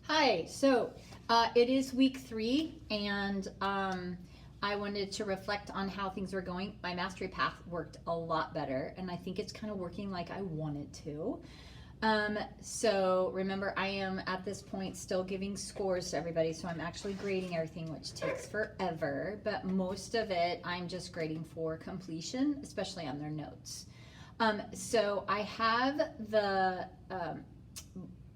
Hi, so it is week 3, and I wanted to reflect on how things were going. My mastery path worked a lot better, and I think it's kind of working like I want it to. So remember, I am at this point still giving scores to everybody, so I'm actually grading everything, which takes forever, but most of it I'm just grading for completion, especially on their notes. So I have the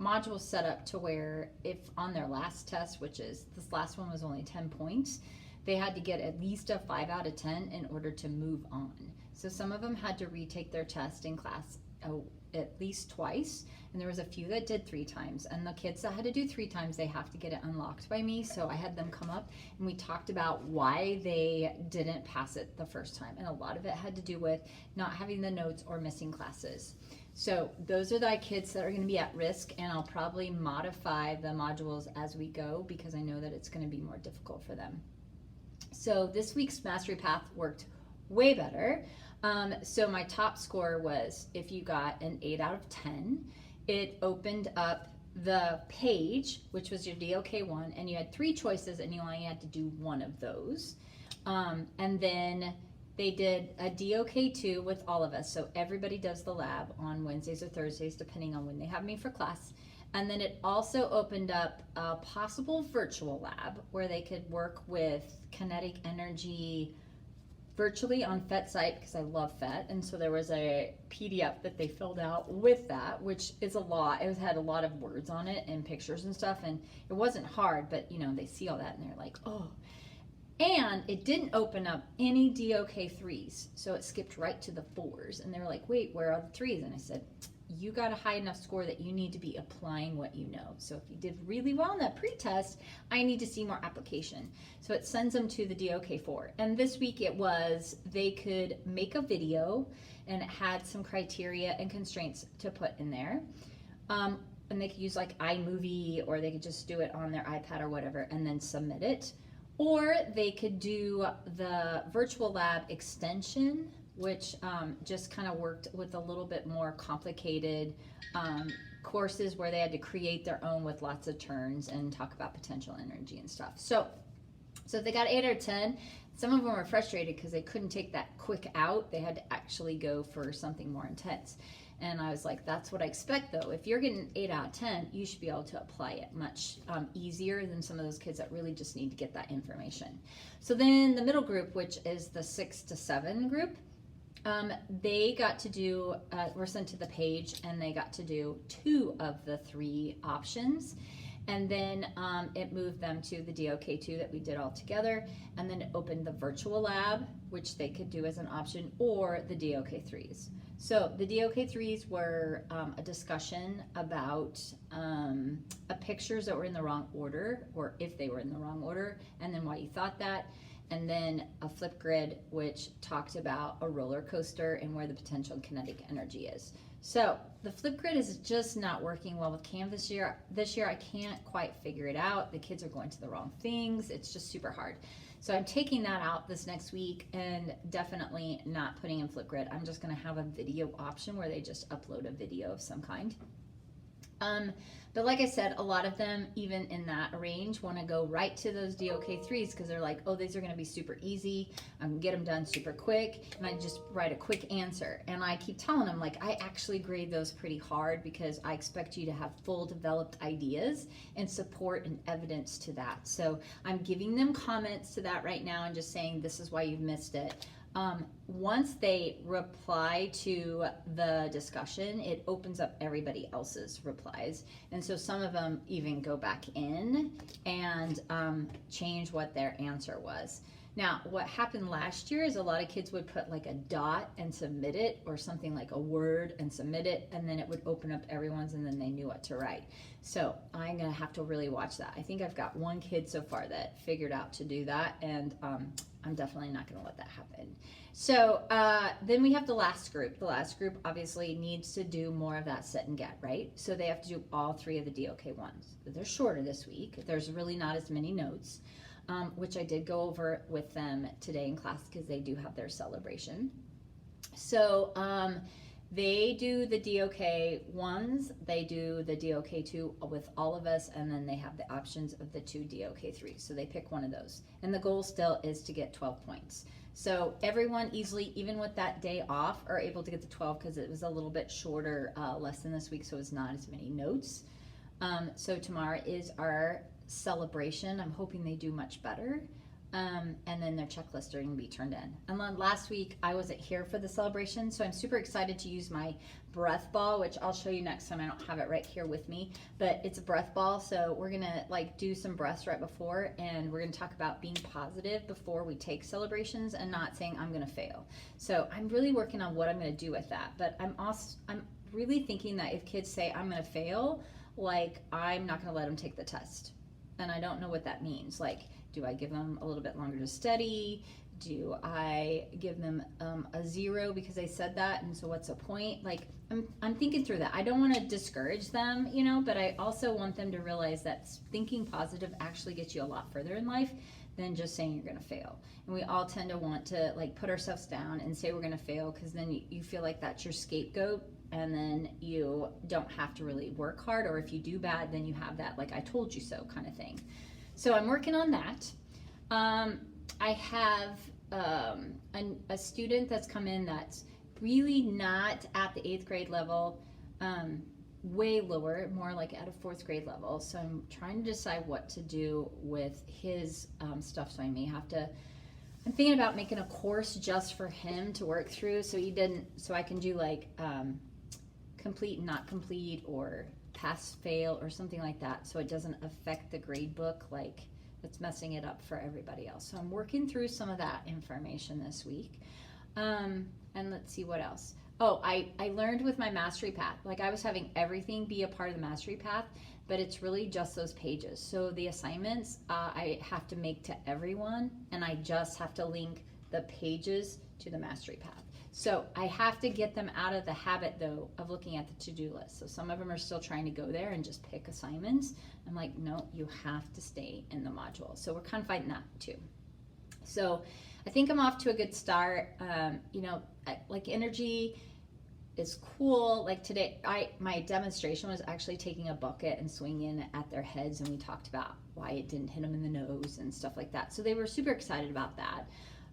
module set up to where if on their last test, which is this last one was only 10 points, they had to get at least a 5 out of 10 in order to move on. So some of them had to retake their test in class at least twice, and there was a few that did 3 times, and the kids that had to do 3 times, they have to get it unlocked by me. So I had them come up and we talked about why they didn't pass it the first time, and a lot of it had to do with not having the notes or missing classes. So those are the kids that are going to be at risk, and I'll probably modify the modules as we go because I know that it's going to be more difficult for them. So this week's Mastery Path worked way better. So my top score was, if you got an 8 out of 10, it opened up the page, which was your DOK1, and you had 3 choices and you only had to do 1 of those. And then they did a DOK2 with all of us. So everybody does the lab on Wednesdays or Thursdays, depending on when they have me for class. And then it also opened up a possible virtual lab where they could work with kinetic energy virtually on PhET site, because I love PhET. And so there was a PDF that they filled out with that, which is a lot. It had a lot of words on it and pictures and stuff. And it wasn't hard, but you know, they see all that and they're like, oh. And it didn't open up any DOK3s, so it skipped right to the 4s. And they were like, wait, where are the 3s? And I said, you got a high enough score that you need to be applying what you know. So if you did really well in that pre-test, I need to see more application. So it sends them to the DOK4. And this week it was, they could make a video, and it had some criteria and constraints to put in there. And they could use like iMovie, or they could just do it on their iPad or whatever, and then submit it. Or they could do the virtual lab extension, which just kind of worked with a little bit more complicated courses where they had to create their own with lots of turns and talk about potential energy and stuff. So if they got 8 out of 10, some of them were frustrated because they couldn't take that quick out. They had to actually go for something more intense. And I was like, that's what I expect though. If you're getting 8 out of 10, you should be able to apply it much easier than some of those kids that really just need to get that information. So then the middle group, which is the 6 to 7 group, they got to do, were sent to the page, and they got to do 2 of the 3 options. And then it moved them to the DOK2 that we did all together, and then it opened the virtual lab, which they could do as an option, or the DOK3s. So the DOK3s were a discussion about pictures that were in the wrong order, or if they were in the wrong order, and then why you thought that. And then a flip grid, which talked about a roller coaster and where the potential kinetic energy is. So the flip grid is just not working well with Canvas this year. I can't quite figure it out. The kids are going to the wrong things. It's just super hard. So I'm taking that out this next week and definitely not putting in flip grid. I'm just going to have a video option where they just upload a video of some kind. But like I said, a lot of them, even in that range, want to go right to those DOK3s because they're like, oh, these are going to be super easy. I can get them done super quick, and I just write a quick answer. And I keep telling them, like, I actually grade those pretty hard because I expect you to have full developed ideas and support and evidence to that. So I'm giving them comments to that right now and just saying, this is why you've missed it. Once they reply to the discussion, it opens up everybody else's replies. And so some of them even go back in and change what their answer was. Now, what happened last year is a lot of kids would put like a dot and submit it, or something like a word and submit it, and then it would open up everyone's, and then they knew what to write. So I'm gonna have to really watch that. I think I've got 1 kid so far that figured out to do that, and I'm definitely not gonna let that happen. So then we have the last group. The last group obviously needs to do more of that set and get, right? So they have to do all 3 of the DOK ones. They're shorter this week. There's really not as many notes. Which I did go over with them today in class because they do have their celebration. So they do the DOK ones, they do the DOK 2 with all of us, and then they have the options of the 2 DOK 3s. So they pick one of those. And the goal still is to get 12 points. So everyone easily, even with that day off, are able to get the 12 because it was a little bit shorter lesson this week, so it's not as many notes. So tomorrow is our celebration. I'm hoping they do much better. And then their checklists are going to be turned in. And then last week I wasn't here for the celebration, so I'm super excited to use my breath ball, which I'll show you next time. I don't have it right here with me, but it's a breath ball. So we're going to like do some breaths right before, and we're going to talk about being positive before we take celebrations and not saying I'm going to fail. So I'm really working on what I'm going to do with that. But I'm really thinking that if kids say I'm going to fail, like I'm not going to let them take the test. And I don't know what that means. Like, do I give them a little bit longer to study? Do I give them a 0 because they said that, and so what's the point? Like, I'm thinking through that. I don't want to discourage them, you know, but I also want them to realize that thinking positive actually gets you a lot further in life than just saying you're going to fail. And we all tend to want to like put ourselves down and say we're going to fail because then you feel like that's your scapegoat, and then you don't have to really work hard, or if you do bad, then you have that like I told you so kind of thing. So I'm working on that. I have a student that's come in that's really not at the 8th grade level, way lower, more like at a 4th grade level. So I'm trying to decide what to do with his stuff. So I may have to, I'm thinking about making a course just for him to work through, so I can do like complete and not complete, or pass fail or something like that, so it doesn't affect the grade book like it's messing it up for everybody else. So I'm working through some of that information this week. And let's see what else. Oh, I learned with my Mastery Path, like I was having everything be a part of the Mastery Path, but it's really just those pages. So the assignments I have to make to everyone, and I just have to link the pages to the Mastery Path. So I have to get them out of the habit, though, of looking at the to-do list. So some of them are still trying to go there and just pick assignments. I'm like, no, you have to stay in the module. So we're kind of fighting that, too. So I think I'm off to a good start. You know, like energy is cool. Like today, my demonstration was actually taking a bucket and swinging at their heads, and we talked about why it didn't hit them in the nose and stuff like that. So they were super excited about that.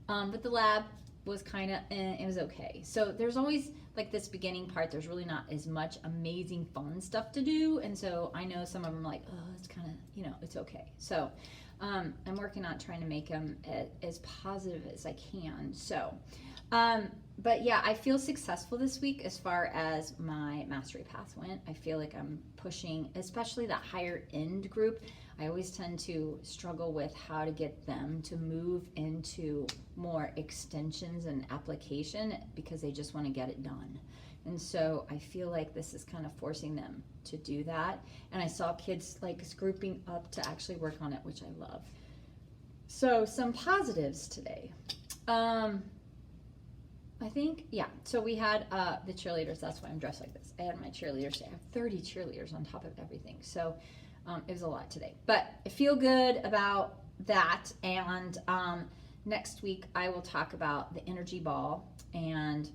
But the lab was kind of, it was okay. So there's always like this beginning part, there's really not as much amazing fun stuff to do. And so I know some of them are like, oh, it's kind of, you know, it's okay. So I'm working on trying to make them as positive as I can. So, but yeah, I feel successful this week as far as my Mastery Path went. I feel like I'm pushing, especially that higher end group. I always tend to struggle with how to get them to move into more extensions and application because they just want to get it done. And so I feel like this is kind of forcing them to do that. And I saw kids like grouping up to actually work on it, which I love. So some positives today. I think, yeah, so we had the cheerleaders. That's why I'm dressed like this. I had my cheerleaders today. I have 30 cheerleaders on top of everything. So it was a lot today. But I feel good about that. And next week I will talk about the energy ball and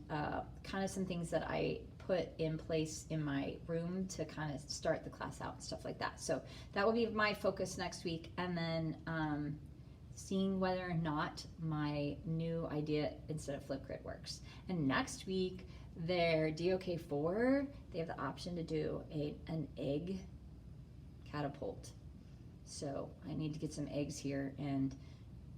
kind of some things that I put in place in my room to kind of start the class out and stuff like that. So that will be my focus next week. And then seeing whether or not my new idea instead of Flipgrid works. And next week, their DOK4, they have the option to do an egg catapult. So I need to get some eggs here, and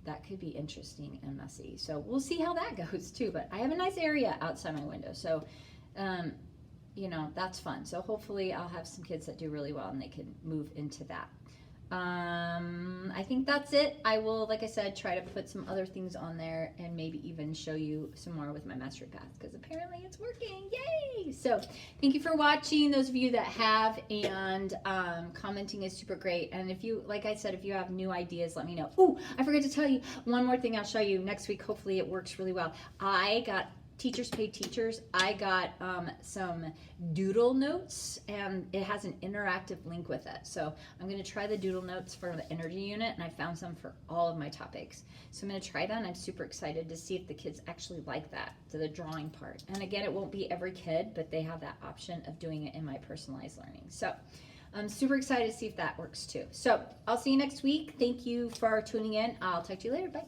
that could be interesting and messy. So we'll see how that goes too. But I have a nice area outside my window, so you know, that's fun. So hopefully I'll have some kids that do really well and they can move into that. I think that's it. I will, like I said, try to put some other things on there and maybe even show you some more with my Mastery Path, because apparently it's working. Yay! So thank you for watching, those of you that have, and commenting is super great. And if you, like I said, if you have new ideas, let me know. Oh, I forgot to tell you one more thing I'll show you next week. Hopefully it works really well. I got Teachers Pay Teachers, I got some doodle notes, and it has an interactive link with it. So I'm going to try the doodle notes for the energy unit, and I found some for all of my topics. So I'm going to try that, and I'm super excited to see if the kids actually like that, to the drawing part. And again, it won't be every kid, but they have that option of doing it in my personalized learning. So I'm super excited to see if that works too. So I'll see you next week. Thank you for tuning in. I'll talk to you later. Bye.